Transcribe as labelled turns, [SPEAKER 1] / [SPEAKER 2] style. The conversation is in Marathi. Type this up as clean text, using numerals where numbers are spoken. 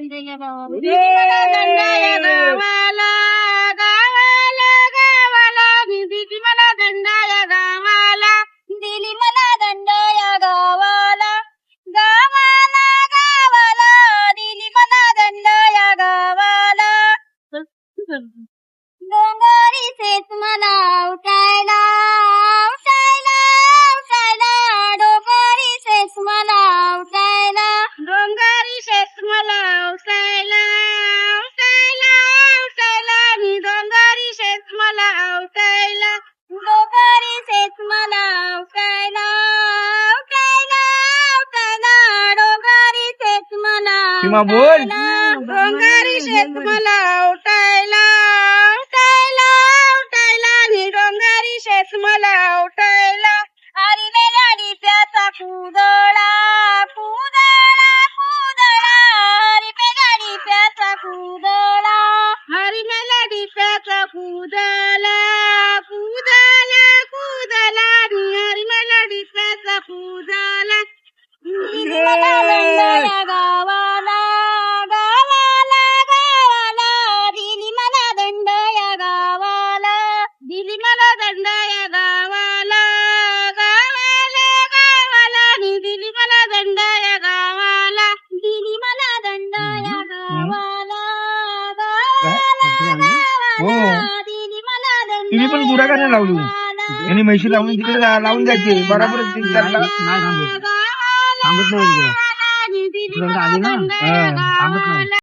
[SPEAKER 1] दंड या गावाला, दिली मला दंड या गावाला, गावाला गावाला, दिली मला दंड या गावाला, दिली मला दंड या गावाला, गावाला गावाला, दिली मला दंड या गावाला. डोंगरीचेच मला उठायला उठायला उठायला, डोंगरीचेच मला उठायला, डोंगरीचेच मला उठायला उठायला उठायला, मी डोंगरीचेच मला उठायला, डोंगरीचेच मला उठायला उठायला उठायला, डोंगरीचेच मला उठायला, डोंगरीचेच मला उठायला उठायला उठायला, मी डोंगरीचेच मला उठायला. हरी मेलाडी प्याचा कुदळा कुदळा कुदळा, हरी मेलाडी प्याचा कुदळा, हरी मेलाडी प्याचा कुदळा कुदळा कुदळा, हरी मेलाडी प्याचा कुदळा, दिली मला दंड या गावाला, गावाला गावाला, दिली मला दंड या गावाला, दिली मला दंड या गावाला, गावाला गावाला, दिली मला दंड या गावाला, दिली मला दंड या गावाला, गावाला गावाला, दिली मला दंड.
[SPEAKER 2] तुम्ही पण गुरा का नाही लावली यांनी म्हैशी लावून तिकडे लावून जायचे बरोबर
[SPEAKER 3] थांबत नाही
[SPEAKER 1] गावाला, दिली मला दंड या गावाला.